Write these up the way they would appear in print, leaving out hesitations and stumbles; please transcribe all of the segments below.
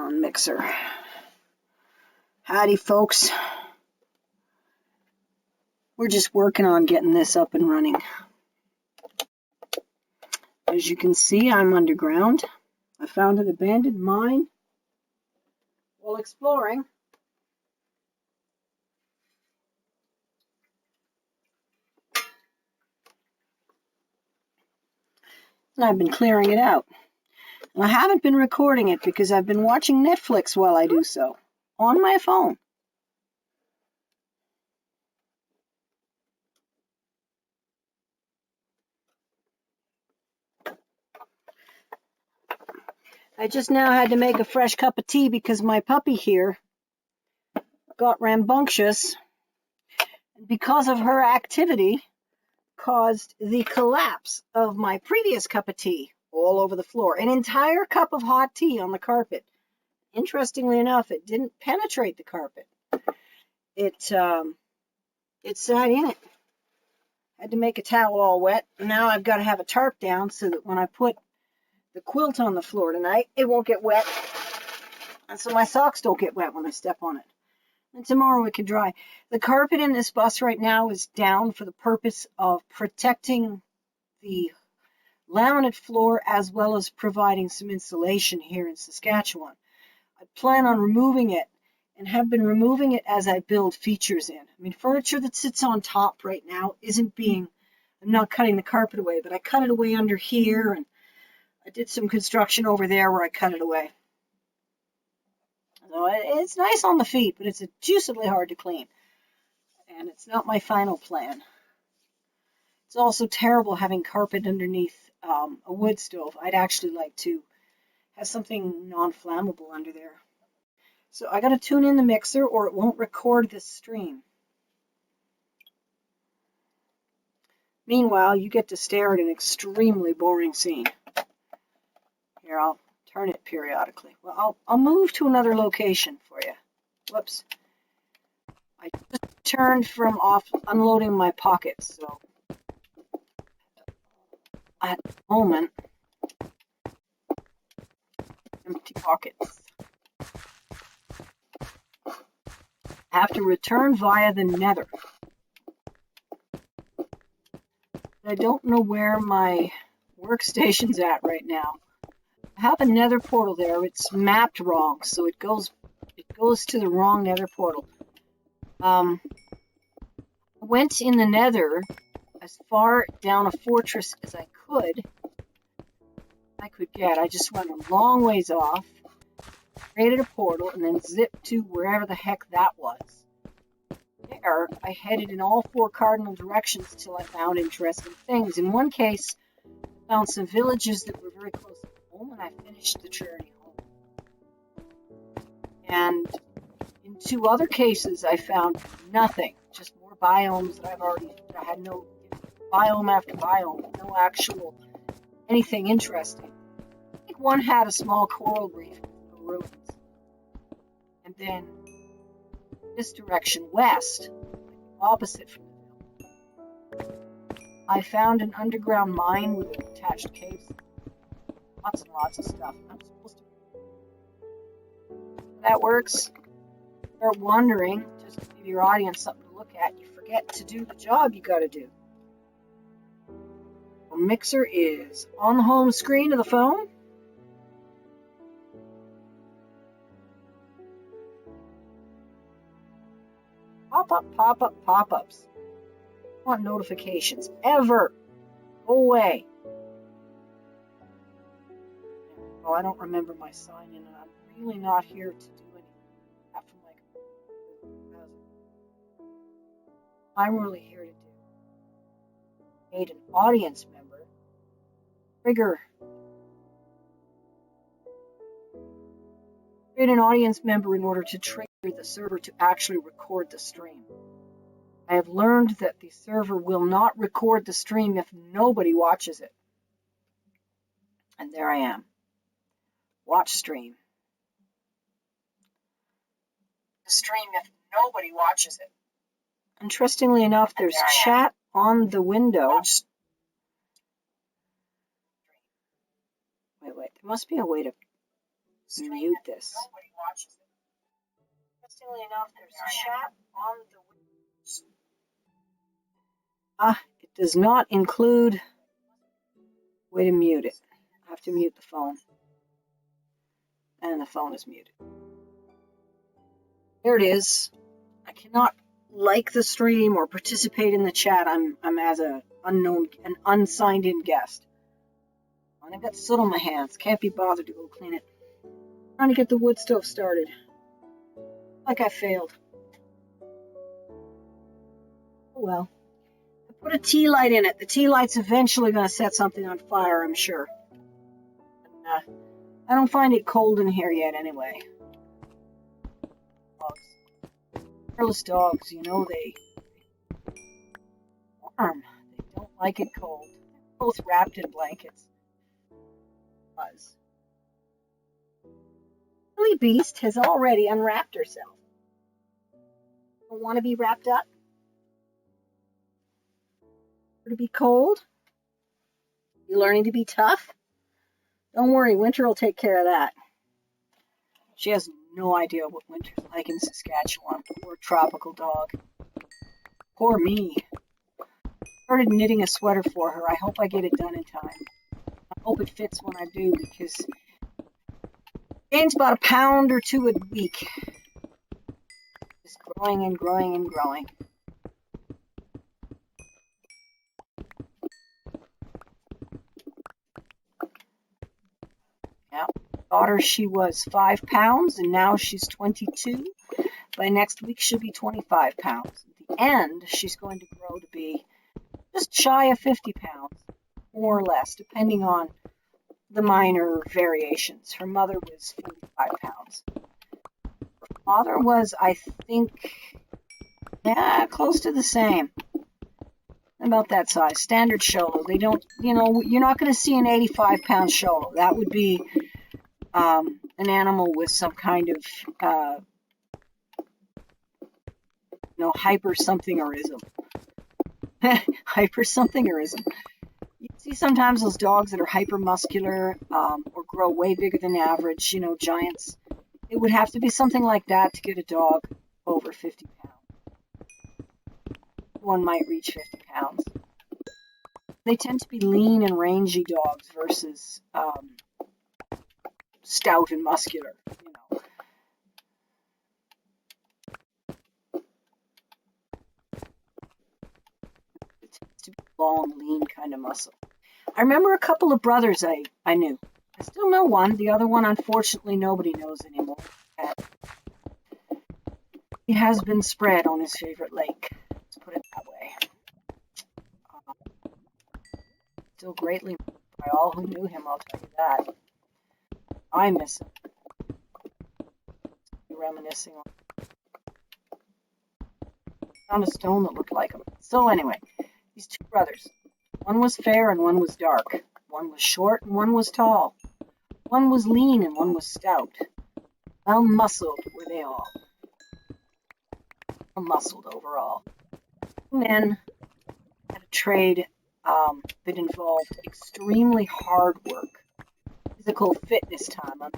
sound mixer. Howdy, folks. We're just working on getting this up and running. As you can see, I'm underground. I found an abandoned mine while exploring. And I've been clearing it out. And I haven't been recording it because I've been watching Netflix while I do so, on my phone. I just now had to make a fresh cup of tea because my puppy here got rambunctious. Because of her activity, caused the collapse of my previous cup of tea all over the floor. An entire cup of hot tea on the carpet. Interestingly enough, it didn't penetrate the carpet. It sat in it. I had to make a towel all wet. Now I've got to have a tarp down so that when I put the quilt on the floor tonight, it won't get wet. And so my socks don't get wet when I step on it. And tomorrow it can dry. The carpet in this bus right now is down for the purpose of protecting the laminate floor as well as providing some insulation here in Saskatchewan. I plan on removing it and have been removing it as I build features in. I mean, furniture that sits on top right now I'm not cutting the carpet away, but I cut it away under here, and I did some construction over there where I cut it away. So it's nice on the feet, but it's juicidly hard to clean. And it's not my final plan. It's also terrible having carpet underneath a wood stove. I'd actually like to have something non-flammable under there. So I got to tune in the mixer or it won't record this stream. Meanwhile, you get to stare at an extremely boring scene. Here, I'll turn it periodically. Well, I'll move to another location for you. Whoops. I just returned from unloading my pockets, so at the moment, empty pockets. I have to return via the nether. I don't know where my workstation's at right now. I have a nether portal there. It's mapped wrong, so it goes to the wrong nether portal. I went in the nether as far down a fortress as I could get. I just went a long ways off, created a portal, and then zipped to wherever the heck that was. There, I headed in all 4 cardinal directions till I found interesting things. In one case, I found some villages that were very close to home, and I finished the journey home. And in 2 other cases, I found nothing, just more biomes that I had no biome after biome, no actual anything interesting. I think one had a small coral reef with no ruins. And then this direction west, opposite from the village, I found an underground mine with attached caves. Lots and lots of stuff. I'm supposed to. That works. Start wandering, just to give your audience something to look at. You forget to do the job you got to do. The mixer is on the home screen of the phone. Pop-ups. I want notifications. Ever. Go away. Well, I don't remember my sign-in, and I'm really not here to do anything apart from like I'm really here to do. Create an audience member. Trigger. Create an audience member in order to trigger the server to actually record the stream. I have learned that the server will not record the stream if nobody watches it. And there I am. Watch stream. The stream if nobody watches it. Interestingly enough, there's chat on the window. Wait. There must be a way to mute this. Interestingly enough, there's a chat on the it does not include way to mute it. I have to mute the phone. And the phone is muted. There it is. I cannot like the stream or participate in the chat. I'm as an unsigned in guest. And I've got soot on my hands. Can't be bothered to go clean it. Trying to get the wood stove started. Like I failed. Oh well. I put a tea light in it. The tea light's eventually going to set something on fire, I'm sure. And, I don't find it cold in here yet anyway. Dogs. Careless dogs, you know, they warm. They don't like it cold. They're both wrapped in blankets. Buzz. Billy Beast has already unwrapped herself. Don't want to be wrapped up? Or to be cold? You learning to be tough? Don't worry, Winter will take care of that. She has no idea what winter's like in Saskatchewan. Poor tropical dog. Poor me. Started knitting a sweater for her. I hope I get it done in time. I hope it fits when I do, because it gains about a pound or two a week. Just growing and growing and growing. Yeah. Daughter, she was 5 pounds, and now she's 22. By next week, she'll be 25 pounds. At the end, she's going to grow to be just shy of 50 pounds, more or less, depending on the minor variations. Her mother was 45 pounds. Her father was, I think, close to the same. About that size. Standard Sholo. They don't, you're not going to see an 85-pound Sholo. That would be an animal with some kind of, hyper something-orism. Hyper something-orism. You see sometimes those dogs that are hypermuscular or grow way bigger than average, giants. It would have to be something like that to get a dog over 50 pounds. One might reach 50 pounds. They tend to be lean and rangy dogs versus stout and muscular, It tends to be long, lean kind of muscle. I remember a couple of brothers I knew. I still know one. The other one, unfortunately, nobody knows anymore. He has been spread on his favorite lake. Let's put it that way. Still greatly missed by all who knew him, I'll tell you that. I miss him. Reminiscing on. Found a stone that looked like him. So anyway, these two brothers. One was fair and one was dark. One was short and one was tall. One was lean and one was stout. Well muscled were they all. Well muscled overall. Men had a trade that involved extremely hard work. Physical fitness time.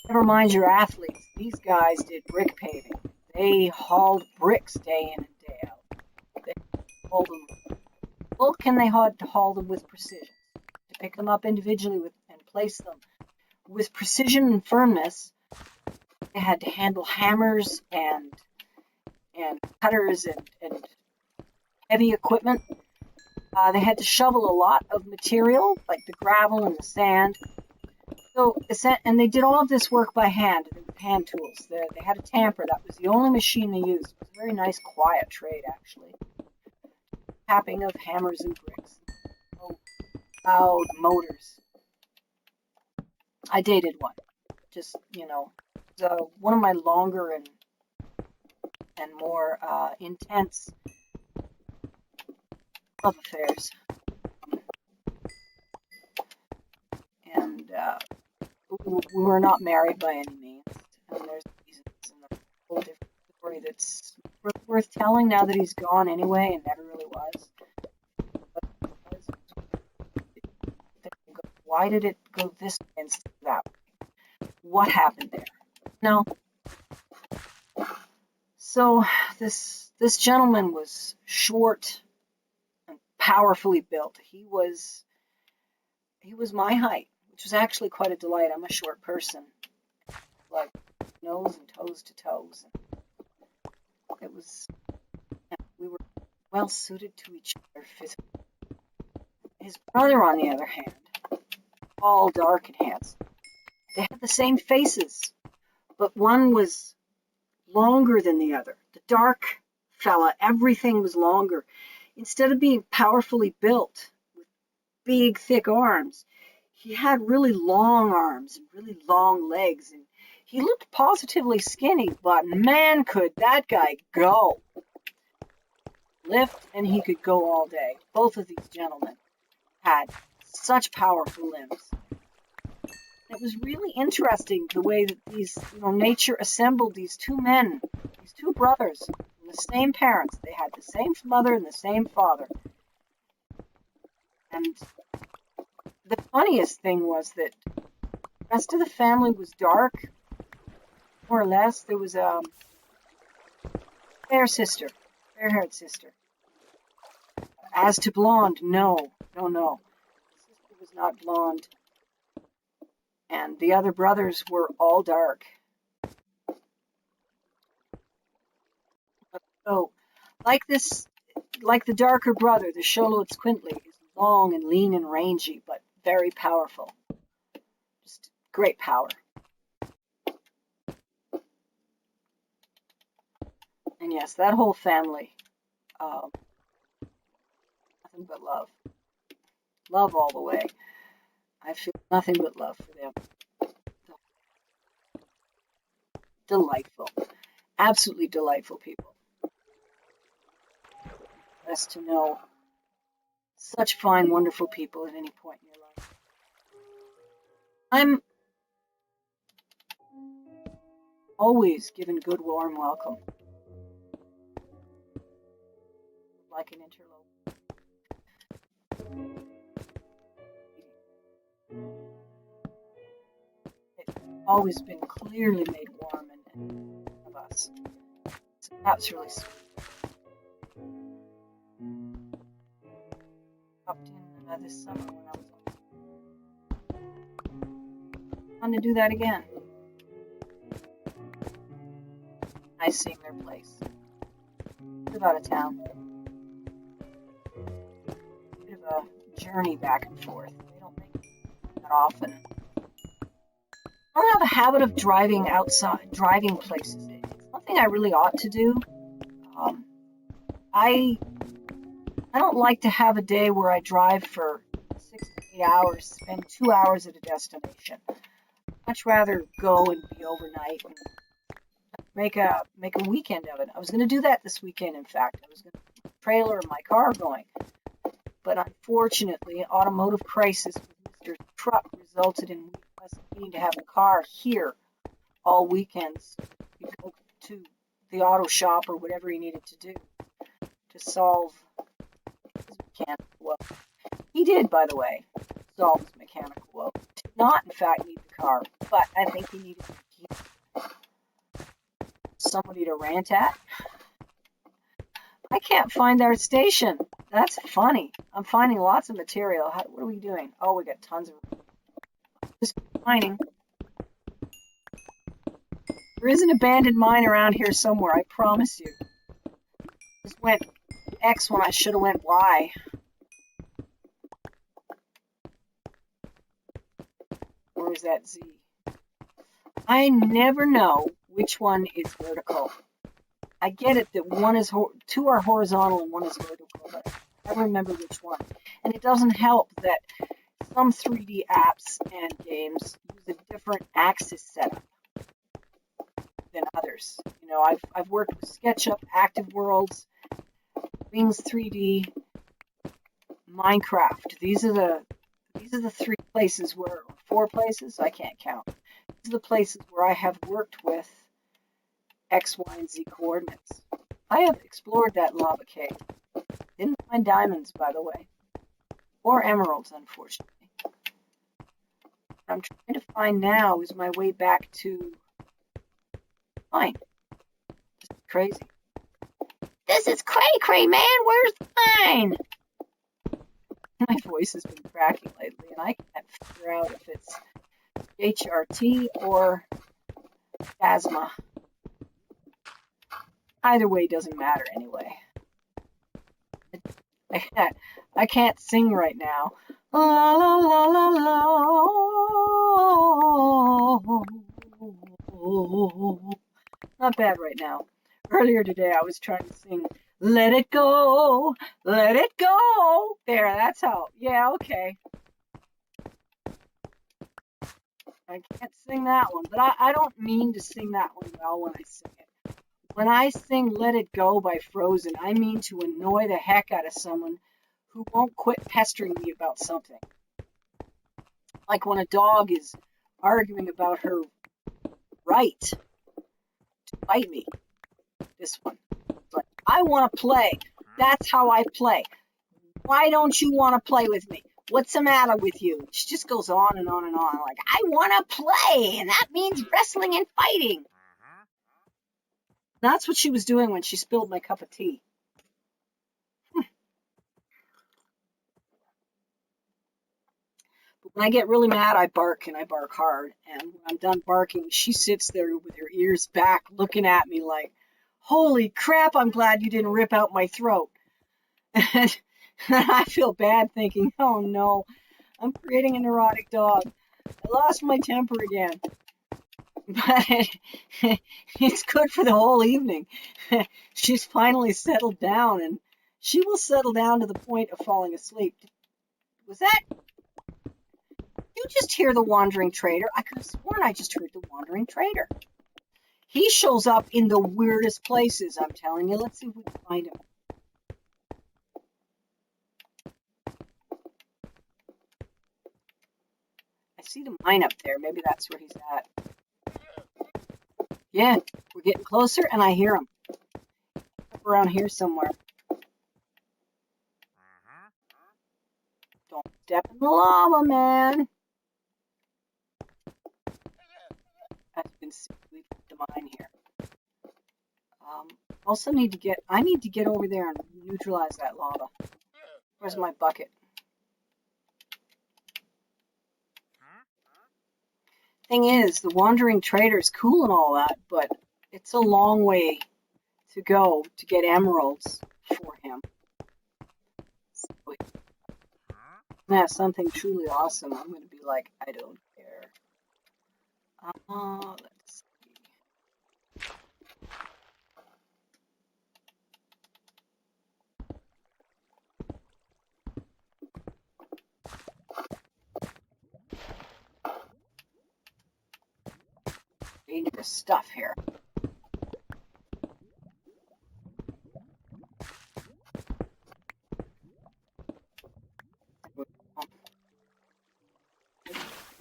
Never mind your athletes. These guys did brick paving. They hauled bricks day in and day out. They hauled them. Both can they had to haul them with precision. To pick them up individually and place them with precision and firmness, they had to handle hammers and cutters and heavy equipment. They had to shovel a lot of material, like the gravel and the sand. And they did all of this work by hand, with hand tools. They had a tamper. That was the only machine they used. It was a very nice, quiet trade, actually. Tapping of hammers and bricks. Oh, loud motors. I dated one. Just, one of my longer and more intense love affairs. And we were not married by any means. And there's reasons and a whole different story that's worth telling now that he's gone anyway, and never really was. But why did it go this way instead of that way? what happened there. No. So this gentleman was short and powerfully built. He was my height, which was actually quite a delight. I'm a short person, like nose and toes to toes. It was, we were well suited to each other physically. His brother, on the other hand, all dark and handsome. They had the same faces, but one was longer than the other. The dark fella, everything was longer. Instead of being powerfully built with big, thick arms, he had really long arms and really long legs, and he looked positively skinny, but man, could that guy go. Lift, and he could go all day. Both of these gentlemen had such powerful limbs. It was really interesting the way that these, nature assembled these two men, these two brothers, from the same parents. They had the same mother and the same father. And the funniest thing was that the rest of the family was dark, more or less. There was a fair-haired sister. As to blonde, no. Sister was not blonde. And the other brothers were all dark. So, like the darker brother, the Xoloitzcuintli is long and lean and rangy, but very powerful. Just great power. And yes, that whole family, nothing but love. Love all the way. I feel nothing but love for them. Delightful. Absolutely delightful people. Best to know such fine, wonderful people at any point in your life. I'm always given good, warm welcome. Like an interloper. It's always been clearly made warm and of us. So that's really sweet. Popped in this summer when I was on to do that again. Nice seeing their place. Bit out of town. Bit of a journey back and forth. They don't make it that often. I don't have a habit of driving places. It's something I really ought to do. I don't like to have a day where I drive for 6 to 8 hours, spend 2 hours at a destination. I'd much rather go and be overnight and make a weekend of it. I was going to do that this weekend, in fact. I was going to keep the trailer and my car going. But unfortunately, an automotive crisis with Mr. Truck resulted in us needing to have a car here all weekends. He'd go to the auto shop or whatever he needed to do to solve his mechanical woe. He did, by the way, solve his mechanical woe. Did not, in fact, need the car, but I think he needed somebody to rant at. I can't find our station. That's funny. I'm finding lots of material. What are we doing? Oh, we got tons of just mining. There is an abandoned mine around here somewhere, I promise you. Just went X when I should have went Y. Or is that Z? I never know which one is vertical. I get it that two are horizontal and one is vertical, but I never remember which one. And it doesn't help that some 3D apps and games use a different axis setup than others. I've worked with SketchUp, Active Worlds, Wings 3D, Minecraft. These are the 3 places or 4 places, I can't count. These are the places where I have worked with X, Y, and Z coordinates. I have explored that lava cave. Didn't find diamonds, by the way. Or emeralds, unfortunately. What I'm trying to find now is my way back to mine. This is crazy. This is cray-cray, man. Where's mine? My voice has been cracking lately, and I can't figure out if it's HRT or asthma. Either way doesn't matter anyway. I can't sing right now. La la la la la. Not bad right now. Earlier today I was trying to sing Let It Go, Let It Go. There, that's how. Yeah, okay. I can't sing that one, but I don't mean to sing that one well when I sing it. When I sing Let It Go by Frozen, I mean to annoy the heck out of someone who won't quit pestering me about something. Like when a dog is arguing about her right to bite me. This one. It's like, I want to play. That's how I play. Why don't you want to play with me? What's the matter with you? She just goes on and on and on. Like, I want to play, and that means wrestling and fighting. That's what she was doing when she spilled my cup of tea. But when I get really mad, I bark, and I bark hard. And when I'm done barking, she sits there with her ears back, looking at me like, holy crap, I'm glad you didn't rip out my throat. And I feel bad thinking, oh no, I'm creating a neurotic dog. I lost my temper again. But it's good for the whole evening. She's finally settled down, and she will settle down to the point of falling asleep. Was that? Did you just hear the wandering trader? I could have sworn I just heard the wandering trader. He shows up in the weirdest places, I'm telling you. Let's see if we can find him. I see the mine up there. Maybe that's where he's at. Yeah, we're getting closer, and I hear him. Up around here somewhere. Don't step in the lava, man. As you can see, we've got the mine here. Also need to get, I need to get over there and neutralize that lava. Where's my bucket? Thing is, the wandering trader's cool and all that, but it's a long way to go to get emeralds for him. So if I have something truly awesome, I'm going to be like, I don't care. Let's see. Dangerous stuff here.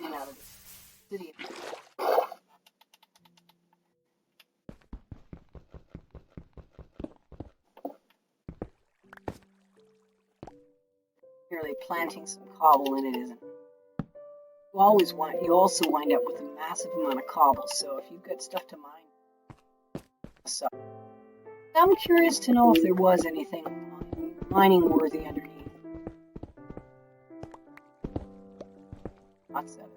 Out of the city. Merely planting some cobble in it isn't. You also wind up with a massive amount of cobble, so if you've got stuff to mine. So I'm curious to know if there was anything mining worthy underneath. Lots of it.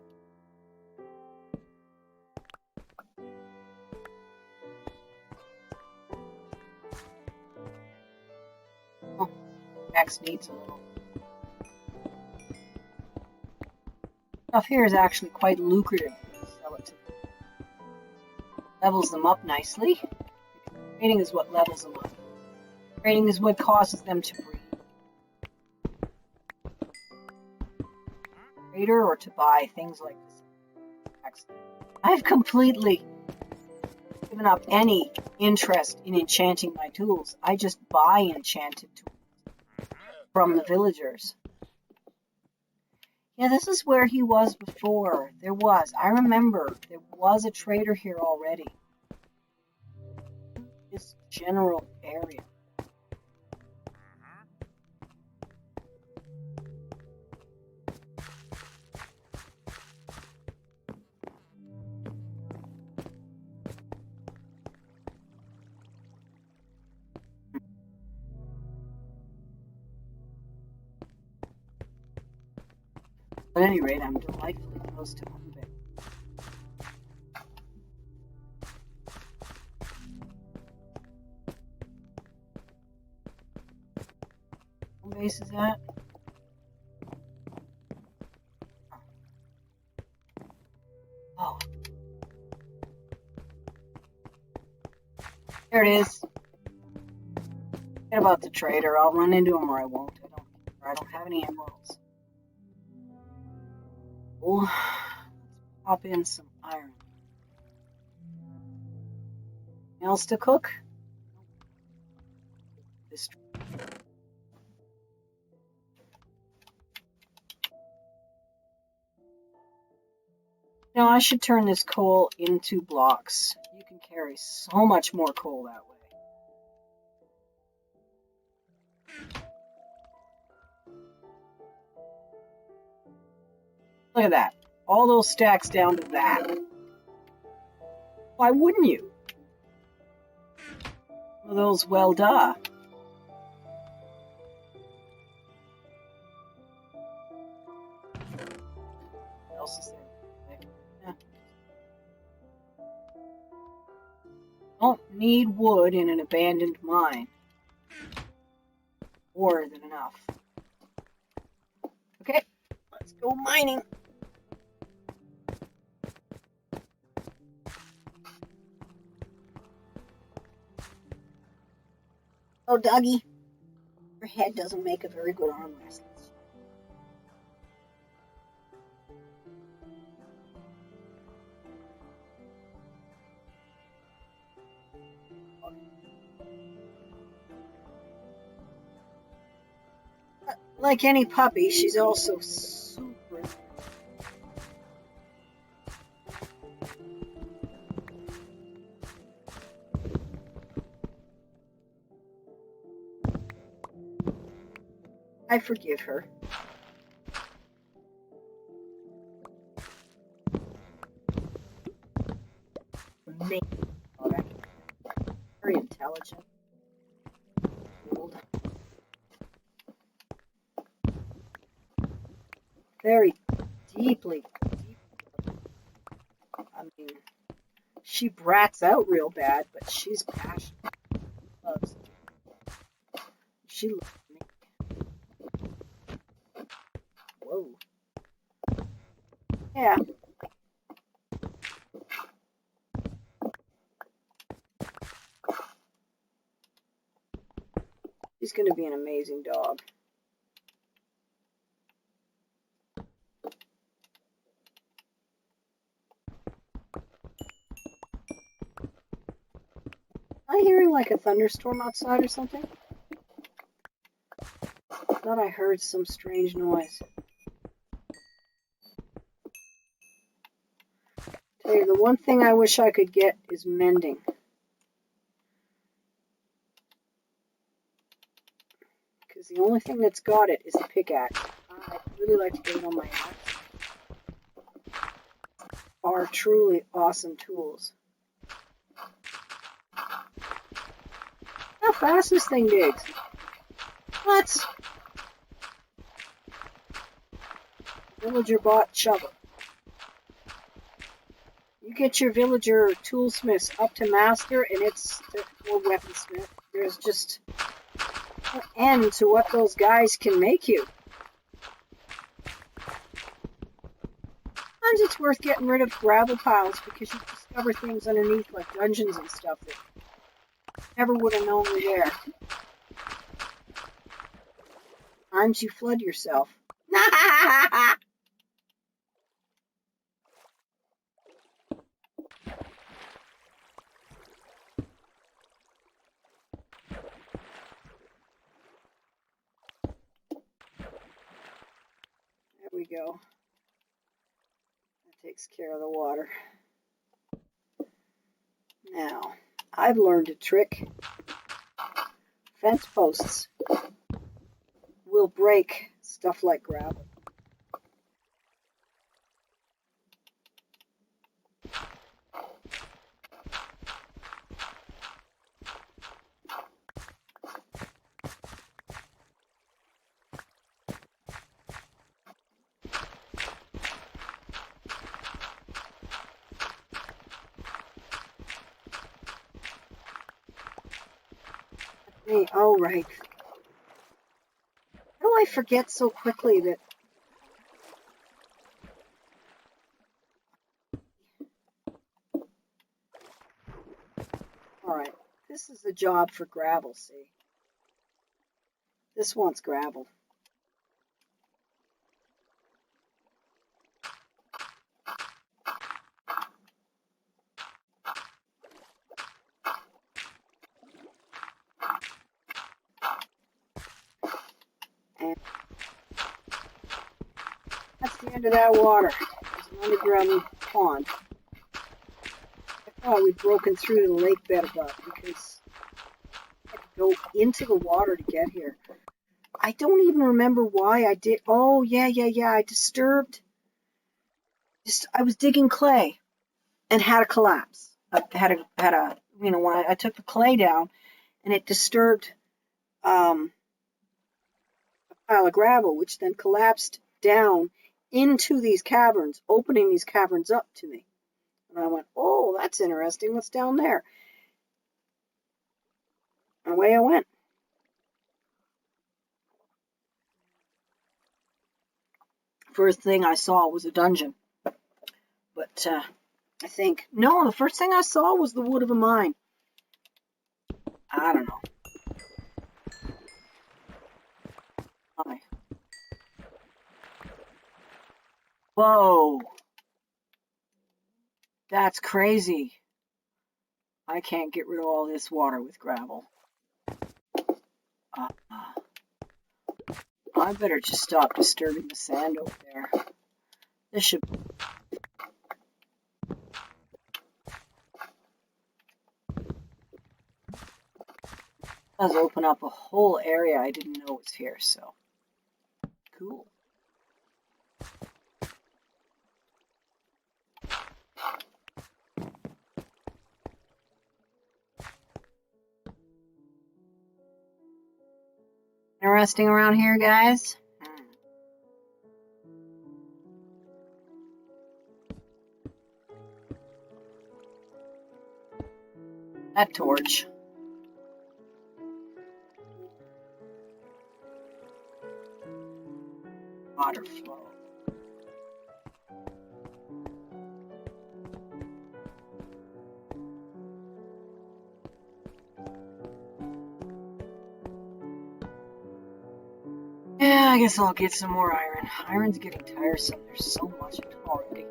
Oh, X needs a little. Stuff here is actually quite lucrative. Sell it to them. Levels them up nicely. Trading is what levels them up. Trading is what causes them to breed. Trader or to buy things like this. I've completely given up any interest in enchanting my tools. I just buy enchanted tools from the villagers. Yeah, this is where he was before. I remember, there was a trader here already. This general area. At any rate, I'm delightfully close to home base. Home base is at? Oh. There it is. Forget about the trader. I'll run into him or I won't. I don't have any emeralds. Oh, let's pop in some iron. Anything else to cook? This. Now I should turn this coal into blocks. You can carry so much more coal that way. Look at that. All those stacks down to that. Why wouldn't you? Well, those, well, duh. What else is there? Yeah. Don't need wood in an abandoned mine. More than enough. Okay, let's go mining. Oh, doggy, your head doesn't make a very good armrest. Like any puppy, she's also super. I forgive her. Very intelligent. Very deeply. I mean, she brats out real bad, but she's passionate. Loves. She loves me. Whoa. Yeah. She's going to be an amazing dog. Am I hearing like a thunderstorm outside or something? I thought I heard some strange noise. Tell you, the one thing I wish I could get is mending. Because the only thing that's got it is the pickaxe. I'd really like to get it on my axe. Are truly awesome tools. How fast this thing digs. What? Villager bought shovel. You get your villager toolsmiths up to master and it's or weaponsmith. There's just no end to what those guys can make you. Sometimes it's worth getting rid of gravel piles because you discover things underneath like dungeons and stuff that never would have known were there. Sometimes you flood yourself. There we go. That takes care of the water. Now, I've learned a trick. Fence posts will break stuff like gravel. Hey, oh, right. How do I forget so quickly that... Alright, this is a job for gravel, see? This wants gravel. And that's the end of that water. It's an underground pond. I thought we'd broken through the lake bed above because I had to go into the water to get here. I don't even remember why I did. Oh, yeah. I disturbed. I was digging clay and had a collapse. I had a when I took the clay down and it disturbed a pile of gravel, which then collapsed down into these caverns, opening these caverns up to me. And I went, oh, that's interesting. What's down there? And away I went. First thing I saw was a dungeon. But I think, no, the first thing I saw was the wood of a mine. I don't know. Hi. Whoa. That's crazy. I can't get rid of all this water with gravel. I better just stop disturbing the sand over there. This should... does open up a whole area I didn't know was here, so cool. Interesting around here, guys. That torch. Water flow. Yeah, I guess I'll get some more iron. Iron's getting tiresome. There's so much of it already.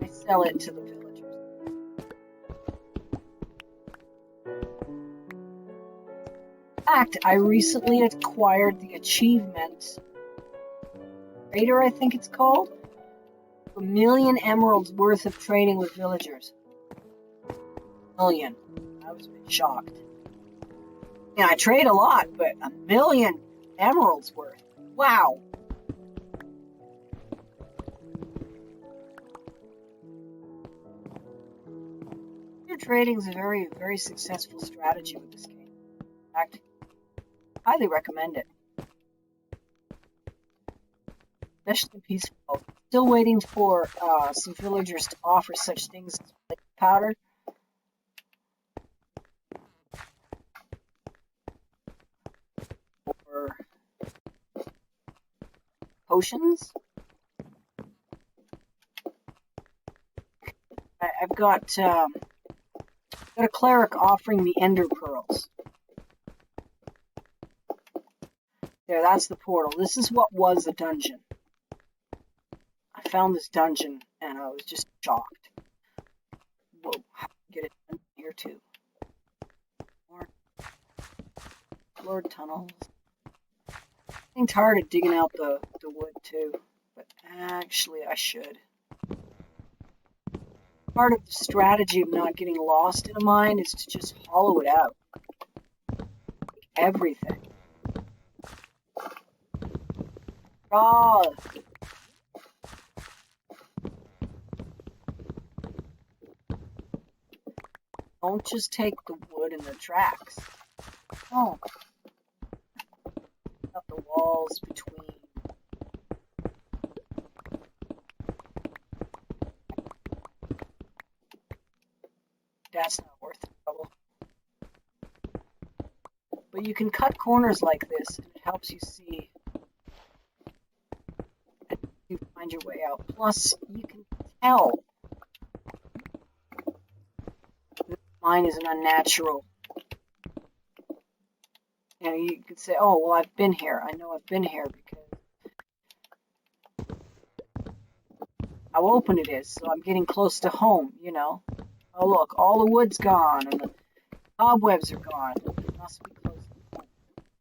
I sell it to the villagers. In fact, I recently acquired the achievement Trader, I think it's called. 1,000,000 emeralds worth of trading with villagers. 1,000,000. I was a bit shocked. Yeah, I trade a lot, but 1,000,000 emeralds worth. Wow. Your trading is a very, very successful strategy with this game. In fact, highly recommend it. Especially peaceful. Still waiting for some villagers to offer such things as flake powder. Or potions. I've got a cleric offering me ender pearls. There, that's the portal. This is what was a dungeon. I found this dungeon and I was just shocked. Whoa, how do I get it in here too? Lord tunnels. I'm tired of digging out the wood too, but actually I should. Part of the strategy of not getting lost in a mine is to just hollow it out. Everything. Oh. Don't just take the wood and the tracks. Oh. Got the walls between. That's not worth the trouble. But you can cut corners like this, and it helps you see and you find your way out. Plus, you can tell that mine is an unnatural. You know, you could say, oh, well, I've been here. I know I've been here because how open it is, so I'm getting close to home, you know. Oh, look, all the wood's gone, and the cobwebs are gone. It must be close to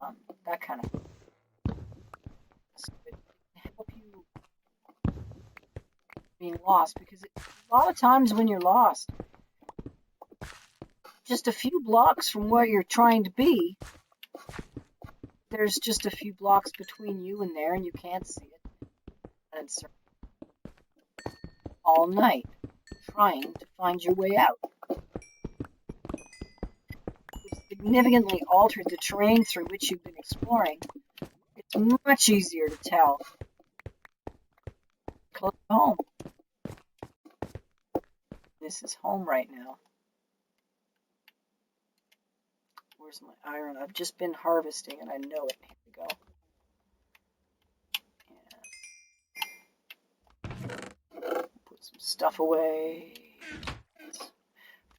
home. That kind of thing. So it can help you being lost, because a lot of times when you're lost, just a few blocks from where you're trying to be, there's just a few blocks between you and there, and you can't see it. And it's all night trying to find your way out. You've significantly altered the terrain through which you've been exploring. It's much easier to tell. Close to home. This is home right now. Where's my iron? I've just been harvesting and I know it. Here we go. And put some stuff away.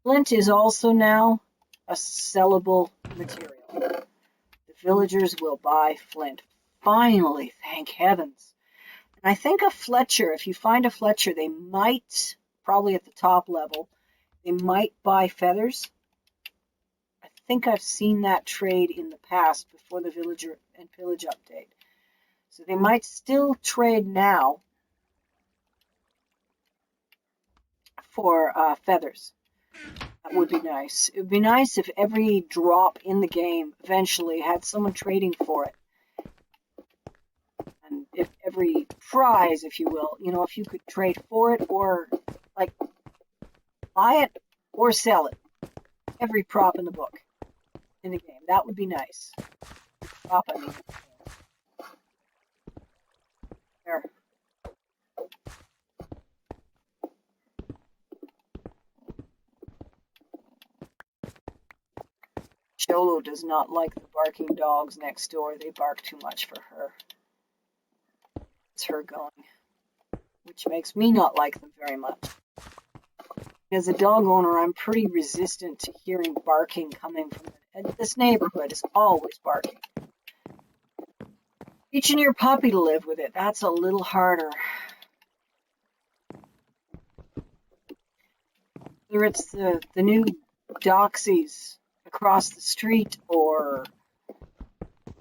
Flint is also now a sellable material. The villagers will buy flint. Finally, thank heavens. And I think a Fletcher, if you find a Fletcher, they might, probably at the top level, they might buy feathers. I think I've seen that trade in the past before the villager and pillage update. So they might still trade now for feathers. That would be nice. It would be nice if every drop in the game eventually had someone trading for it. And if every prize, if you will, you know, if you could trade for it or like buy it or sell it. Every prop in the book, in the game. That would be nice. Prop, I mean. There. Cholo does not like the barking dogs next door. They bark too much for her. It's her going. Which makes me not like them very much. As a dog owner, I'm pretty resistant to hearing barking coming from them. And this neighborhood is always barking. Teaching your puppy to live with it, that's a little harder. Whether it's the new doxies across the street or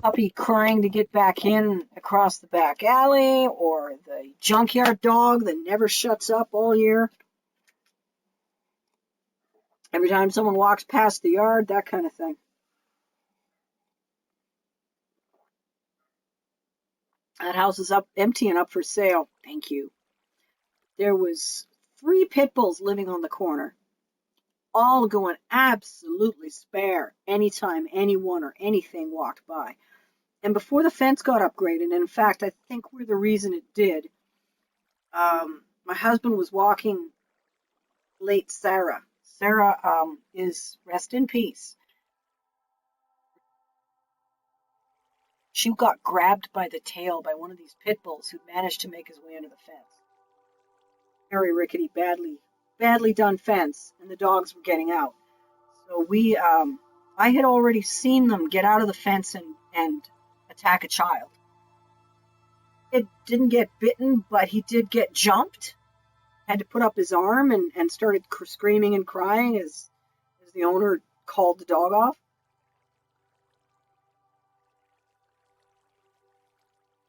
puppy crying to get back in across the back alley or the junkyard dog that never shuts up all year. Every time someone walks past the yard, that kind of thing. That house is up empty and up for sale. Thank you. There was 3 pit bulls living on the corner, all going absolutely spare anytime anyone or anything walked by. And before the fence got upgraded, and in fact, I think we're the reason it did, my husband was walking late Sarah. Sarah is, rest in peace. She got grabbed by the tail by one of these pit bulls who managed to make his way under the fence. Very rickety, badly done fence, and the dogs were getting out. So I had already seen them get out of the fence and attack a child. It didn't get bitten, but he did get jumped. Had to put up his arm and started screaming and crying as the owner called the dog off.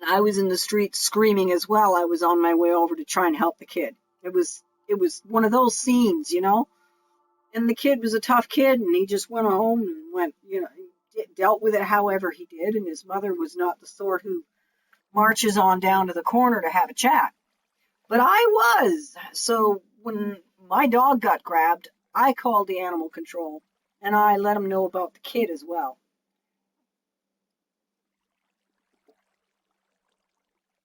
I was in the street screaming as well. I was on my way over to try and help the kid. It was one of those scenes, you know. And the kid was a tough kid, and he just went home and went, you know, dealt with it however he did. And his mother was not the sort who marches on down to the corner to have a chat. But I was. So when my dog got grabbed, I called the animal control, and I let them know about the kid as well.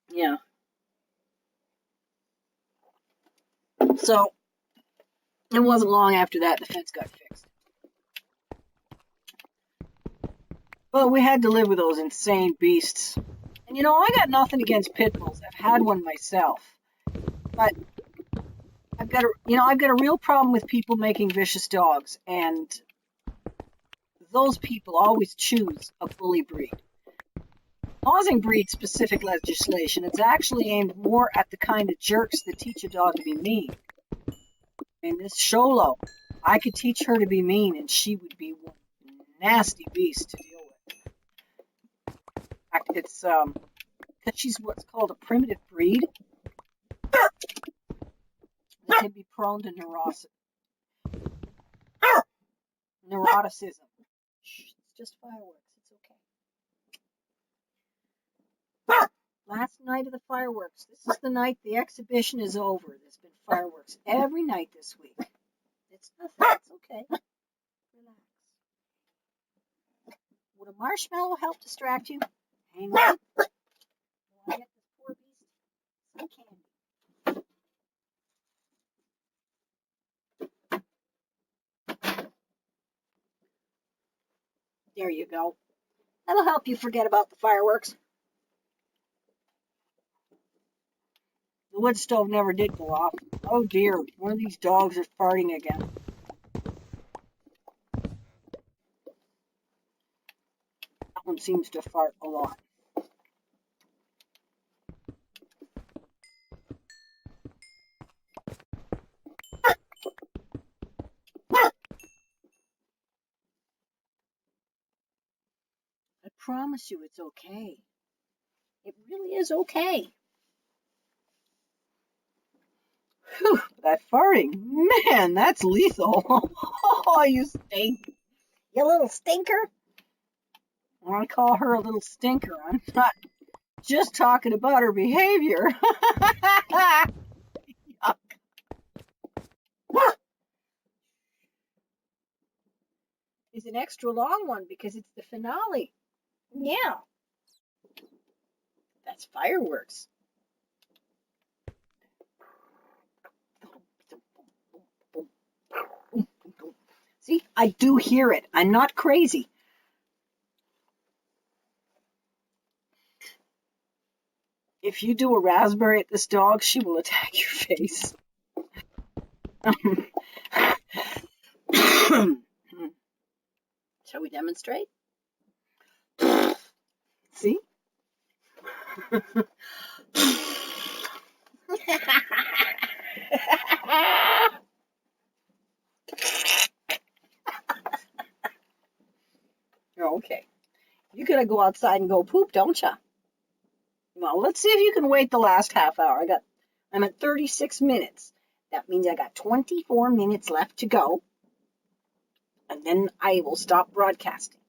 Yeah. So it wasn't long after that the fence got fixed. But we had to live with those insane beasts. And you know, I got nothing against pit bulls. I've had one myself. But I've got a real problem with people making vicious dogs, and those people always choose a bully breed. Causing breed specific legislation, it's actually aimed more at the kind of jerks that teach a dog to be mean. I mean, this Sholo, I could teach her to be mean, and she would be one nasty beast to deal with. In fact, it's because she's what's called a primitive breed. They can be prone to neuroticism. Shh, it's just fireworks. It's okay. Last night of the fireworks. This is the night the exhibition is over. There's been fireworks every night this week. It's nothing. It's okay. Relax. Would a marshmallow help distract you? Hang on. I get this poor beast some candy. There you go. That'll help you forget about the fireworks. The wood stove never did go off. Oh dear, one of these dogs is farting again. That one seems to fart a lot. I promise you it's okay. It really is okay. Whew, that farting, man, that's lethal. Oh, you stink. You little stinker. When I call her a little stinker, I'm not just talking about her behavior. Yuck. It's an extra long one because it's the finale. Yeah. That's fireworks. See, I do hear it. I'm not crazy. If you do a raspberry at this dog, she will attack your face. Shall we demonstrate? See? Okay. You gotta go outside and go poop, don't ya? Well, let's see if you can wait the last half hour. I'm at 36 minutes. That means I got 24 minutes left to go. And then I will stop broadcasting.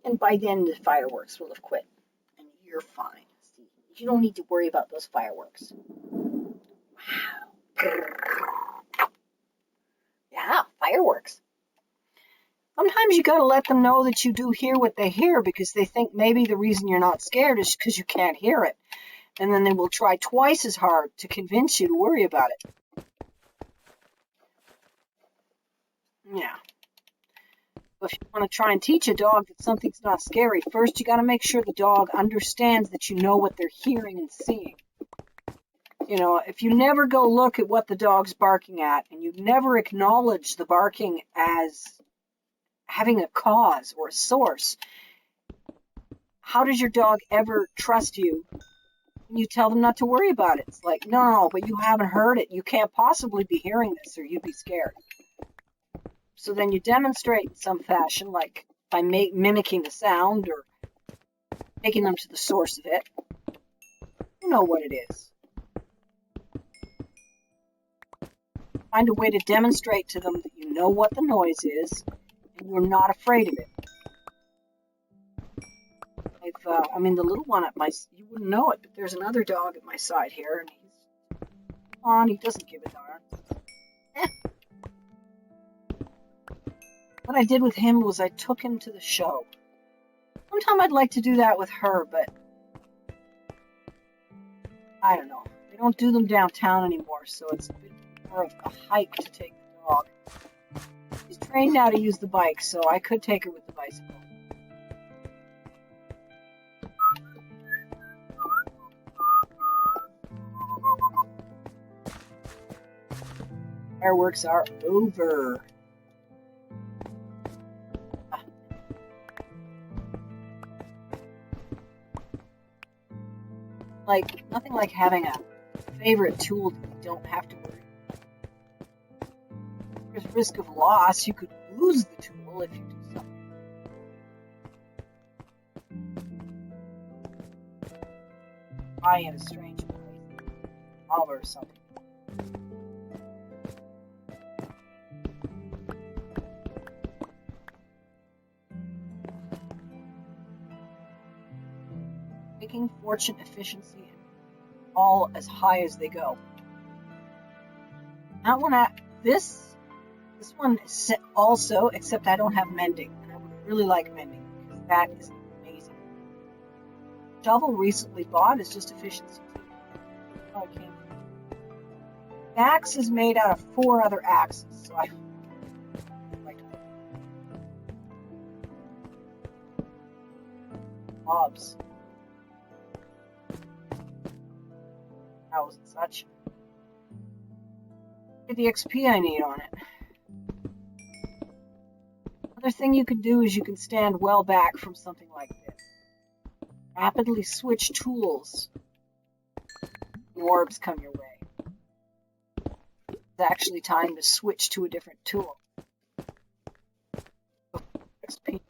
And by then the fireworks will have quit. And you're fine. See, you don't need to worry about those fireworks. Wow. Yeah, fireworks. Sometimes you gotta let them know that you do hear what they hear because they think maybe the reason you're not scared is because you can't hear it. And then they will try twice as hard to convince you to worry about it. Yeah. If you want to try and teach a dog that something's not scary, first you got to make sure the dog understands that you know what they're hearing and seeing. You know, if you never go look at what the dog's barking at and you never acknowledge the barking as having a cause or a source, how does your dog ever trust you when you tell them not to worry about it? It's like, no, but you haven't heard it. You can't possibly be hearing this or you'd be scared. So then you demonstrate in some fashion, like by mimicking the sound or taking them to the source of it. You know what it is. Find a way to demonstrate to them that you know what the noise is and you're not afraid of it. The little one at you wouldn't know it, but there's another dog at my side here, and he's on. He doesn't give a darn. What I did with him was I took him to the show. Sometime I'd like to do that with her, but I don't know. They don't do them downtown anymore, so it's a bit more of a hike to take the dog. She's trained now to use the bike, so I could take her with the bicycle. Fireworks are over. Like, nothing like having a favorite tool that you don't have to worry about. There's risk of loss. You could lose the tool if you do something. I in a strange place. Lava or something. Making fortune efficiency all as high as they go. That one, this one is also, except I don't have mending, and I would really like mending because that is amazing. Shovel recently bought is just efficiency too. Oh, I can't. The axe is made out of 4 other axes, so I like mobs. And such. Get the XP I need on it. Another thing you can do is you can stand well back from something like this. Rapidly switch tools. Orbs come your way. It's actually time to switch to a different tool. XP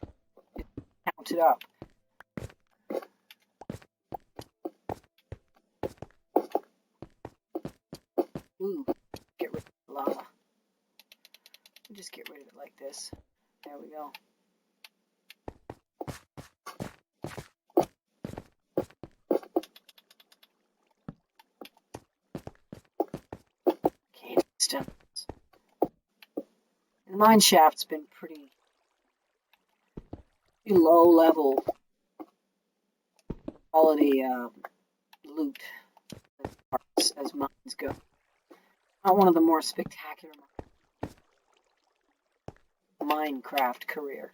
is counted up. Ooh, get rid of the lava. We'll just get rid of it like this. There we go. Cave stones. The mine shaft's been pretty low level quality loot as mines go. Not one of the more spectacular Minecraft career.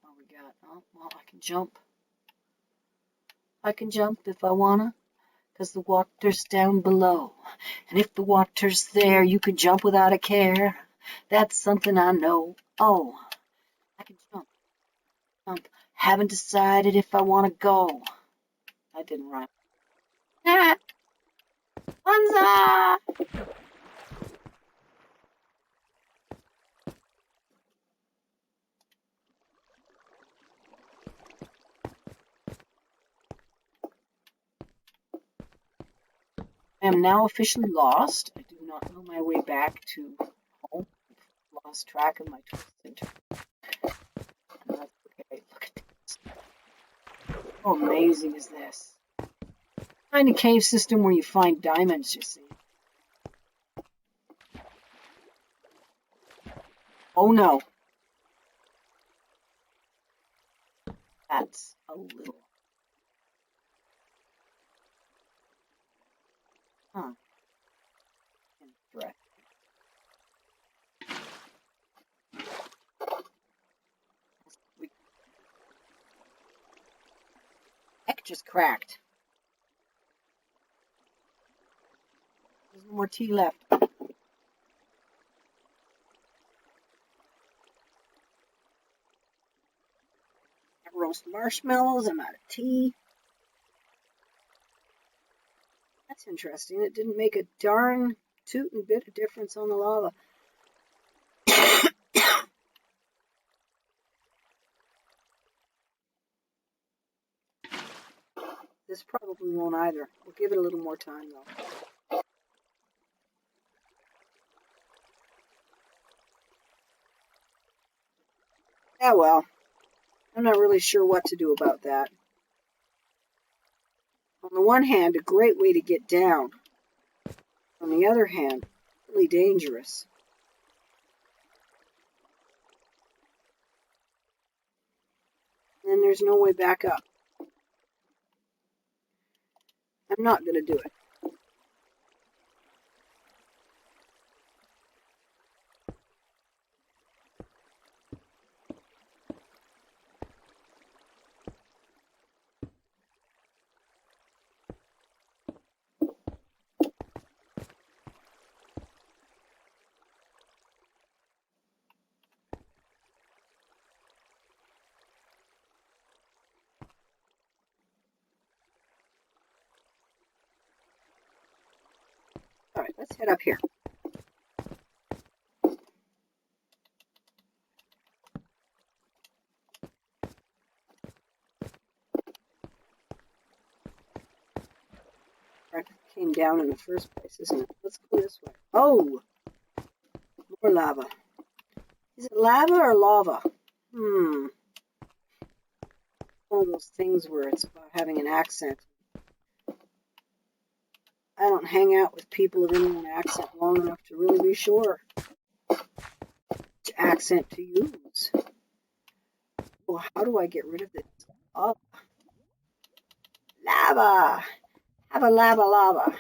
What we got? Oh, well, I can jump. I can jump if I wanna, because the water's down below. And if the water's there, you can jump without a care. That's something I know. Oh, I can jump. Haven't decided if I want to go. That didn't rhyme. Ah! Banzai! I am now officially lost. I do not know my way back to home. I've lost track of my twisted. That's okay. Look at this. How amazing is this? Kind of cave system where you find diamonds, you see. Oh no. That's a little. Huh. Interesting. Heck just cracked. There's no more tea left. Roast marshmallows. I'm out of tea. That's interesting. It didn't make a darn tootin' bit of difference on the lava. This probably won't either. We'll give it a little more time though. Yeah, well, I'm not really sure what to do about that. On the one hand, a great way to get down. On the other hand, really dangerous. And then there's no way back up. I'm not going to do it. Alright, let's head up here. I came down in the first place, isn't it? Let's go this way. Oh! More lava. Is it lava or lava? One of those things where it's about having an accent. I don't hang out with people of any one accent long enough to really be sure which accent to use. Well, how do I get rid of this? Oh, lava! Have a lava lava.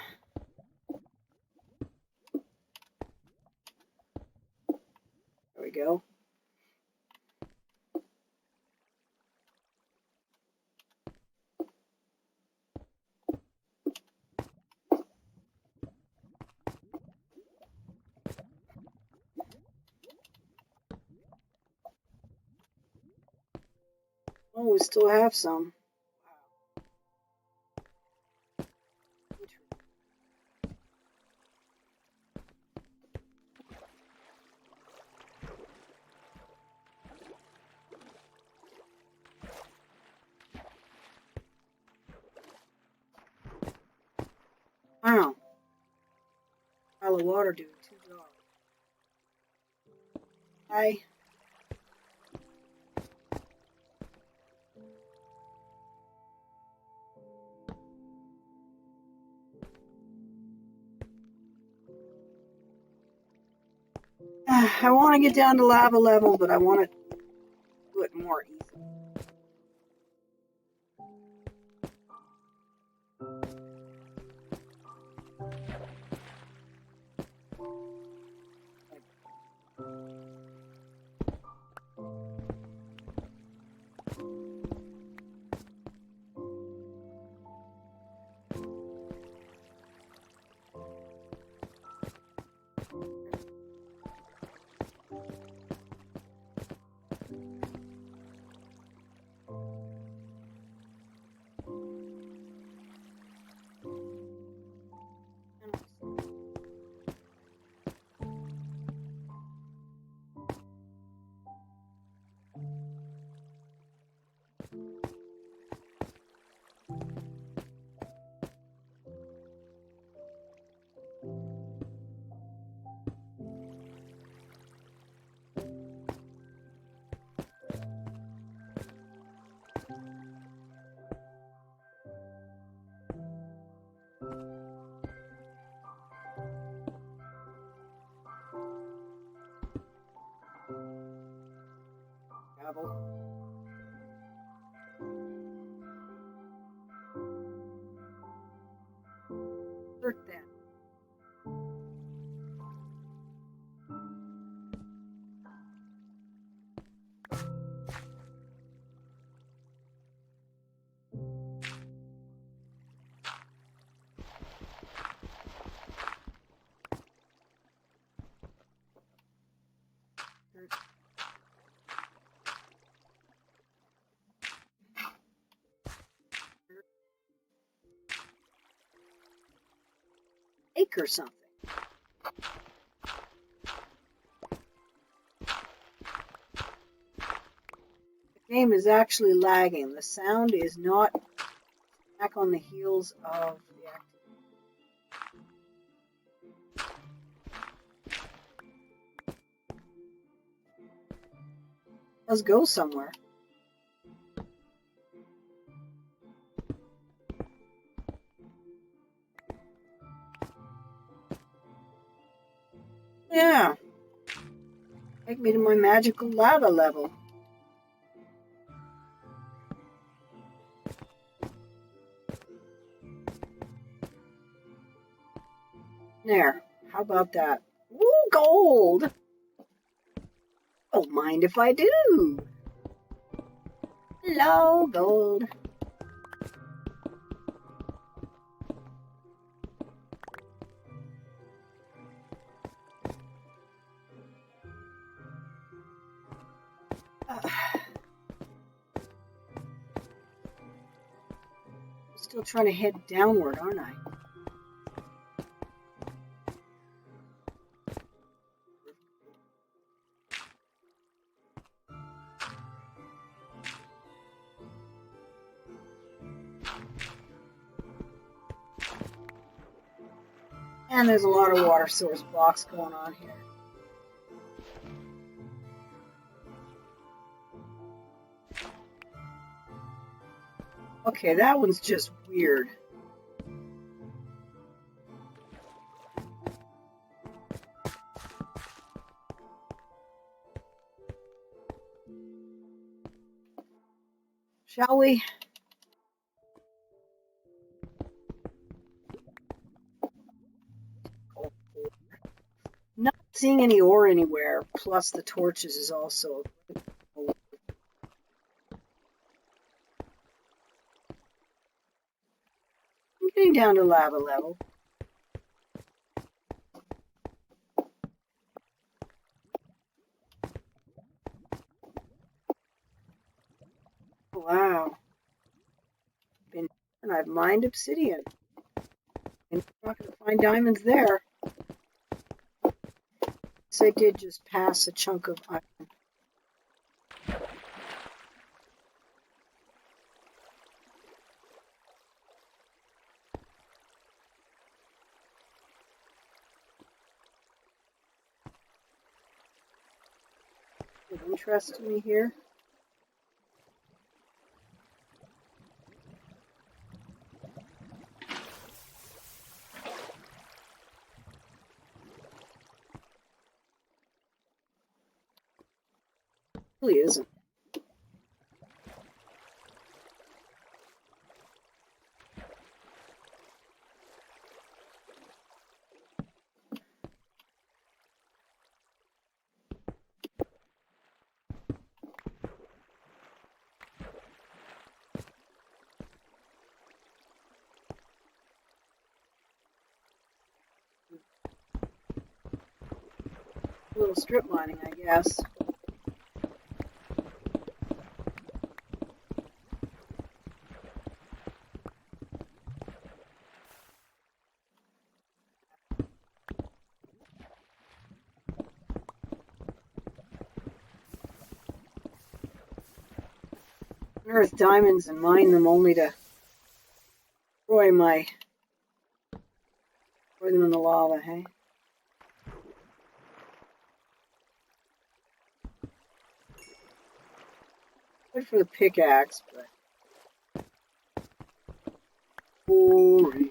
There we go. Oh, we still have some. Wow. Pile of water doing two jobs. Hi. I want to get down to lava level, but I want to do it more easily. Hurt that. Ache or something. The game is actually lagging. The sound is not back on the heels of the activity. Let's go somewhere. Yeah. Take me to my magical lava level. There. How about that? Ooh, gold! Don't mind if I do. Hello, gold. Still trying to head downward, aren't I? And there's a lot of water source blocks going on here. Okay, that one's just weird. Shall we? Not seeing any ore anywhere, plus the torches is also... I'm getting down to lava level. Wow. And I've mined obsidian. And I'm not going to find diamonds there. So I did just pass a chunk of iron. Of interest to me here. Really isn't. A little strip mining, I guess. Unearth diamonds and mine them only to destroy them in the lava, hey? Good for the pickaxe, but boring.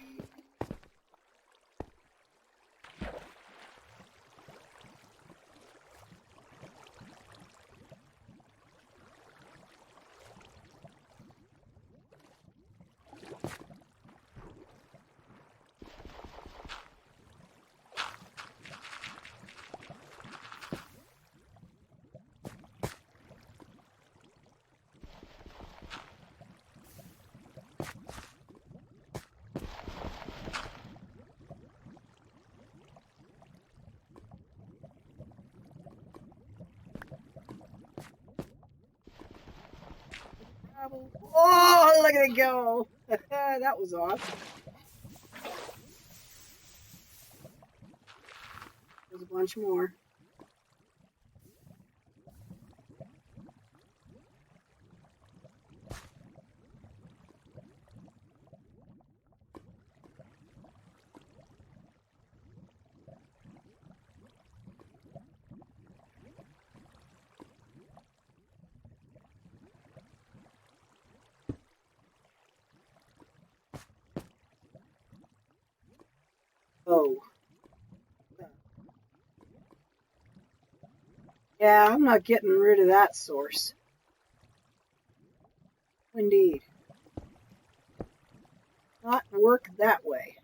Oh, look at it go! That was awesome. There's a bunch more. Oh. Yeah, I'm not getting rid of that source. Indeed. Not work that way.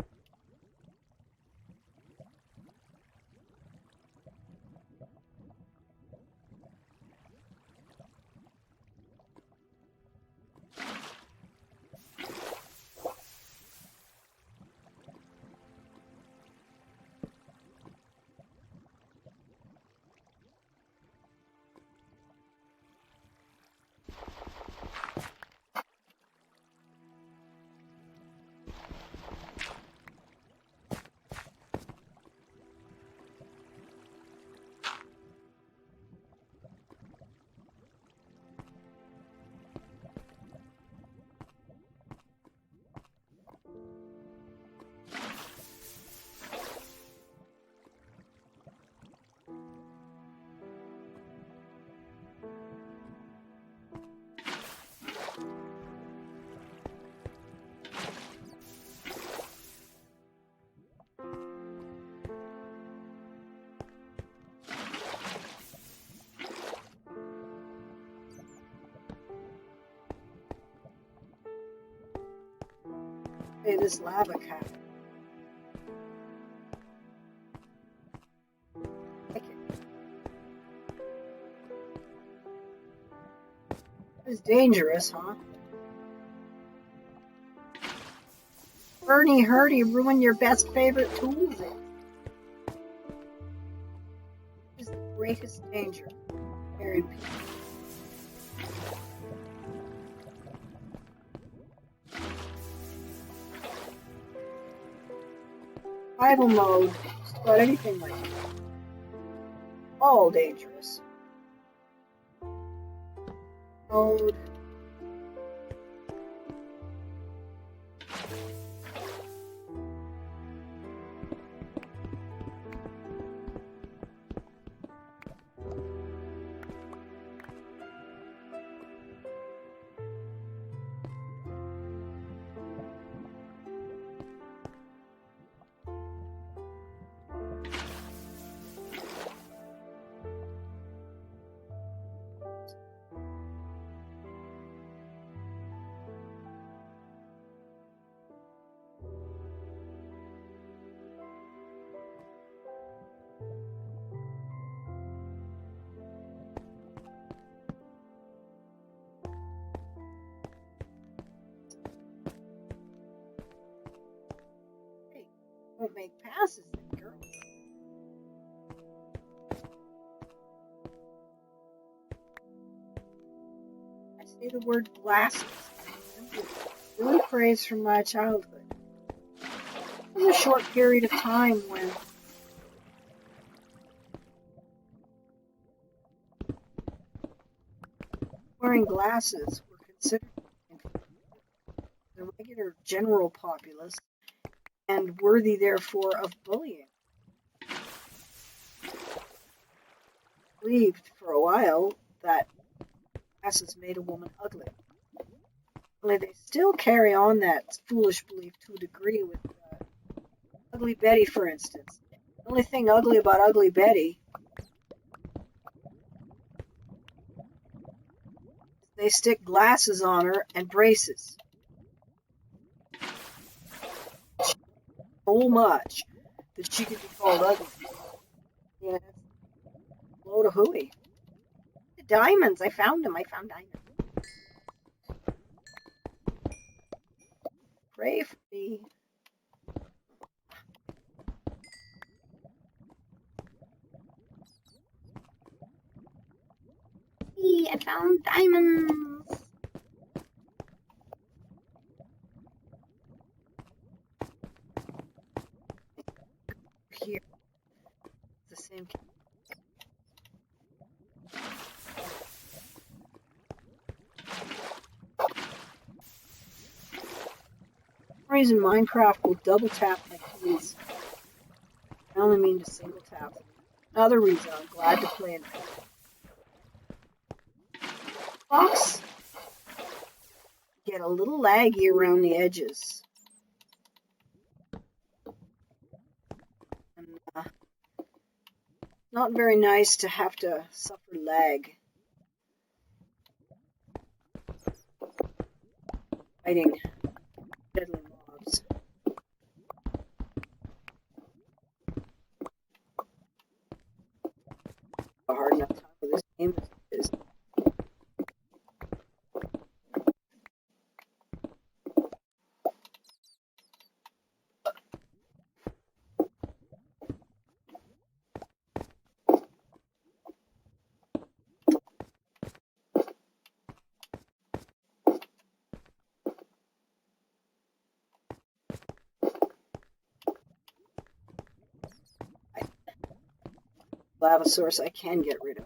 Hey, this lava cat. Like it. It's dangerous, huh? Bernie Hurdy ruined your best favorite tools. Is the greatest danger. Very people. Survival mode. Just about anything like that. All dangerous. Mode. Don't make passes, then, girl. I say the word glasses. Really praise from my childhood. There was a short period of time when wearing glasses were considered the regular general populace and worthy, therefore, of bullying. Believed for a while that glasses made a woman ugly. Only they still carry on that foolish belief to a degree with Ugly Betty, for instance. The only thing ugly about Ugly Betty is they stick glasses on her and braces. So much that she could be called ugly. Yeah, it's a load of hooey. The diamonds, I found them. I found diamonds. Pray for me. I found diamonds. Here. It's the same. For some reason, Minecraft will double tap my keys. I only mean to single tap. Another reason I'm glad to play in Fox get a little laggy around the edges. And, not very nice to have to suffer lag fighting deadly mobs. A hard enough time with this game as it is. Lava source I can get rid of.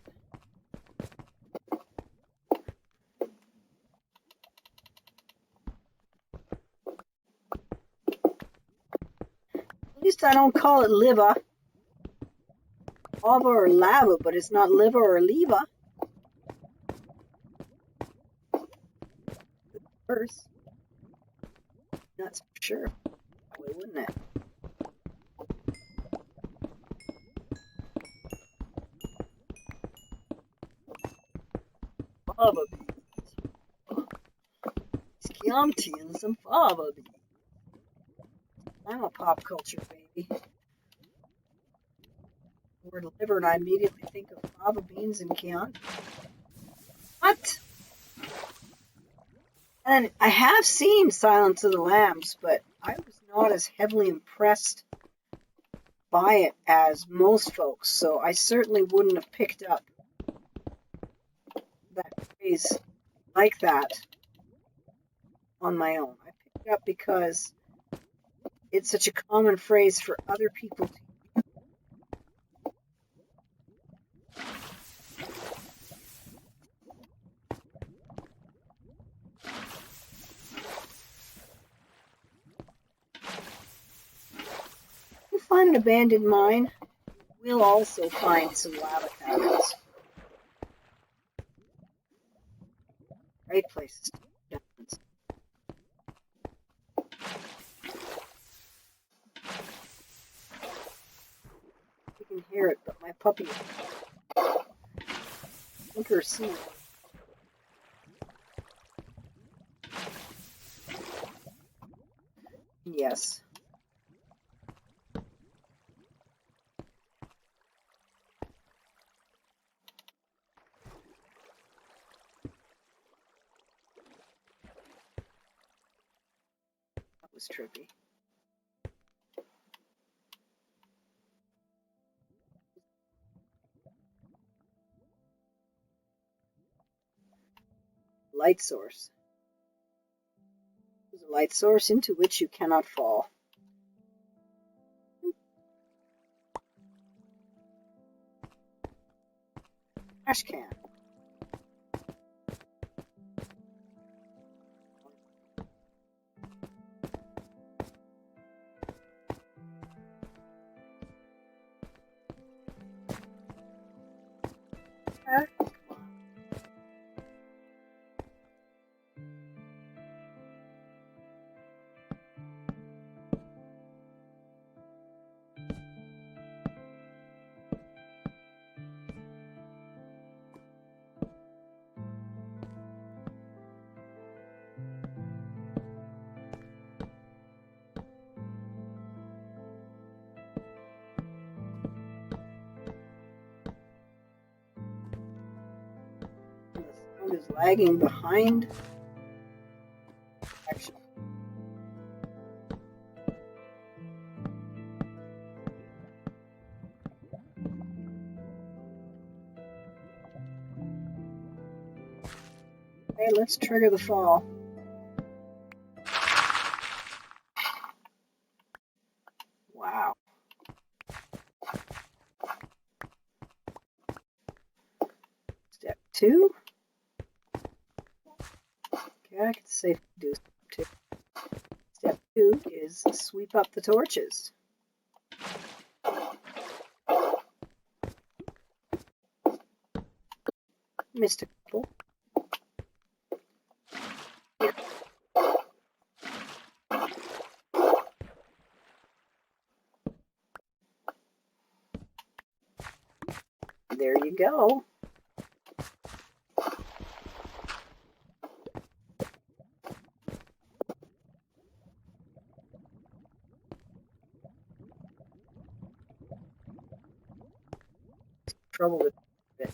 At least I don't call it lava or lava, but it's not liver or leva. First, that's for sure. Why wouldn't it? Fava beans. Chianti and some fava beans. I'm a pop culture baby. The word liver, and I immediately think of fava beans and Chianti. What? And I have seen Silence of the Lambs, but I was not as heavily impressed by it as most folks, so I certainly wouldn't have picked up that phrase like that on my own. I picked it up because it's such a common phrase for other people to use. If you find an abandoned mine, you will also find some lava caverns. Great places to do diamonds. You can hear it, but my puppy think her seed. Yes. That was trippy. Light source. There's a light source into which you cannot fall. Trash can. And the sound is lagging behind. Actually, okay, let's trigger the fall. Wow. Step 2. Okay, I can safely do step 2. Step 2 is sweep up the torches. Missed a couple. There you go. Trouble with it.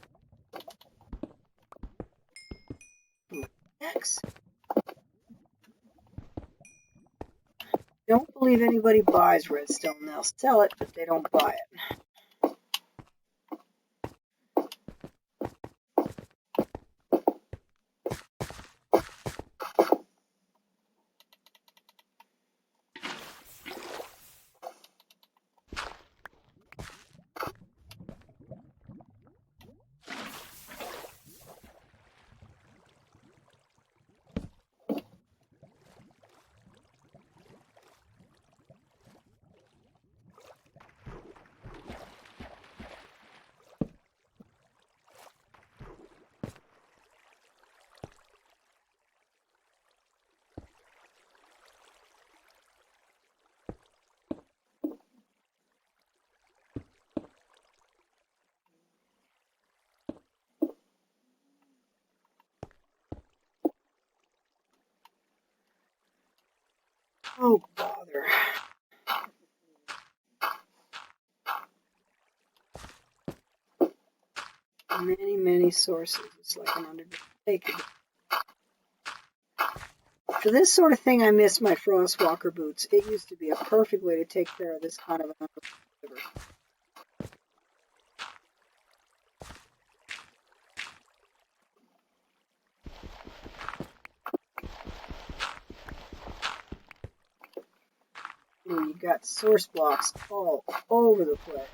Next. Don't believe anybody buys redstone. They'll sell it, but they don't buy it. many, many sources. It's like an underground lake. For this sort of thing, I miss my Frostwalker boots. It used to be a perfect way to take care of this kind of an underwater river. You got source blocks all over the place.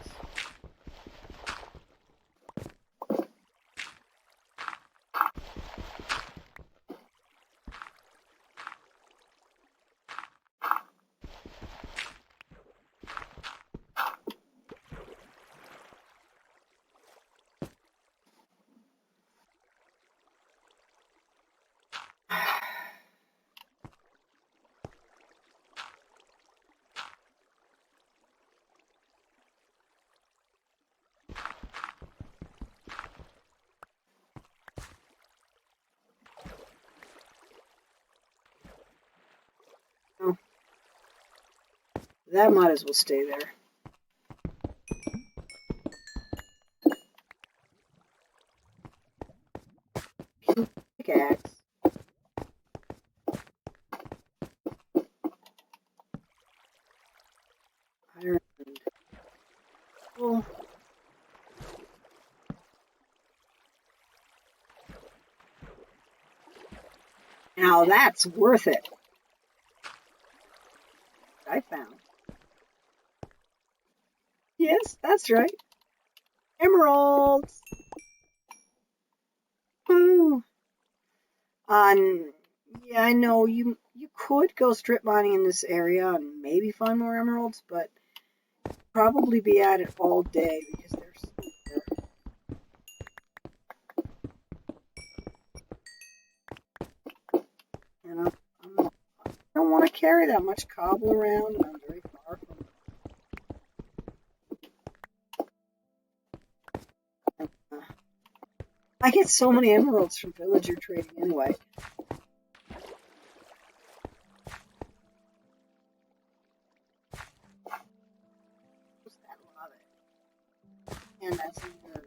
That might as well stay there. Pickaxe. Iron. Oh. Now that's worth it. I found. Yes, that's right. Emeralds. Woo. Yeah, I know you could go strip mining in this area and maybe find more emeralds, but probably be at it all day because there's and I don't want to carry that much cobble around, and I'm very far from it. I get so many emeralds from villager trading anyway. And that's another.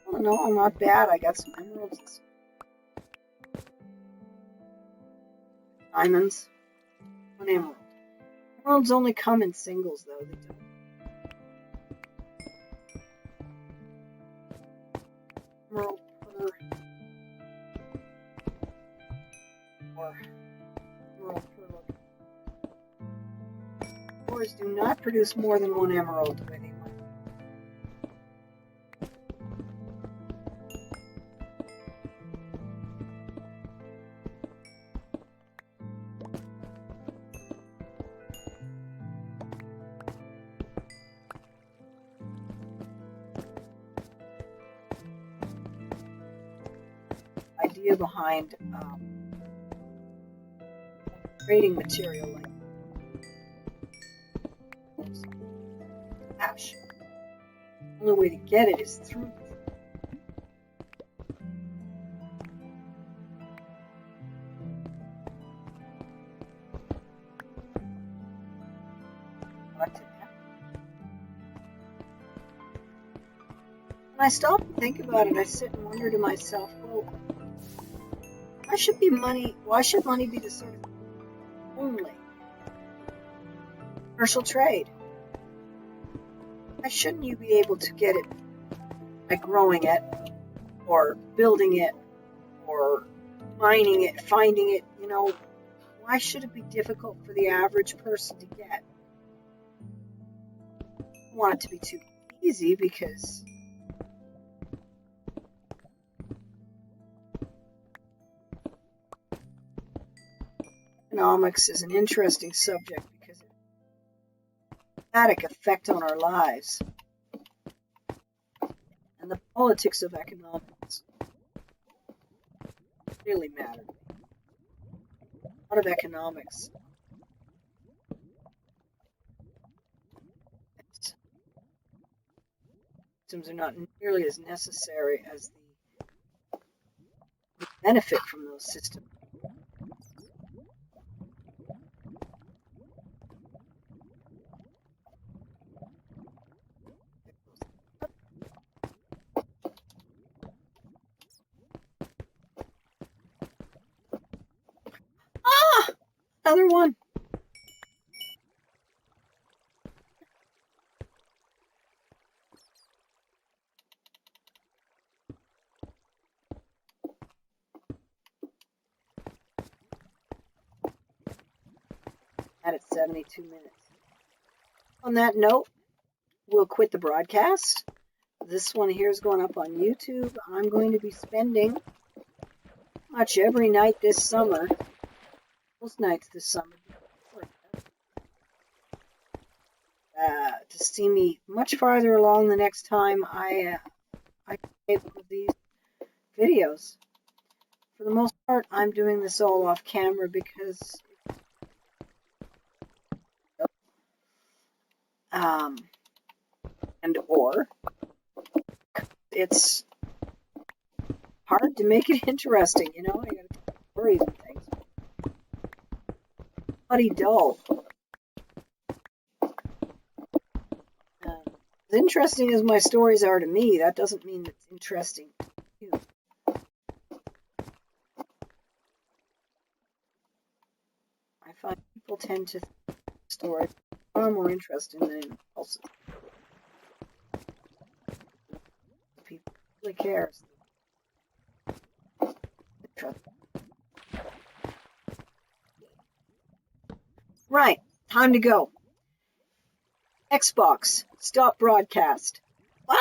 Oh no, I'm not bad. I got some emeralds. Diamonds. One emerald. Emeralds only come in singles though. They don't. Emerald per or emerald per location. Ores do not produce more than one emerald with any money. Idea behind trading material like ash. The only way to get it is through. When I stop and think about it, I sit and wonder to myself, well, why should money be the sort of only commercial trade? Why shouldn't you be able to get it by growing it, or building it, or mining it, finding it? You know, why should it be difficult for the average person to get? I want it to be too easy because economics is an interesting subject because it has a dramatic effect on our lives. And the politics of economics really matter. A lot of economics systems are not nearly as necessary as the benefit from those systems. another one. At 72 minutes. On that note, we'll quit the broadcast. This one here is going up on YouTube. I'm going to be spending much every night this summer, most nights this summer, to see me much farther along the next time I make one of these videos. For the most part, I'm doing this all off camera because or it's hard to make it interesting, you know. I gotta tell stories and things. Bloody dull. As interesting as my stories are to me, that doesn't mean it's interesting to you. I find people tend to think stories are far more interesting than anything else. People really care. Right, time to go. Xbox, stop broadcast. Bye!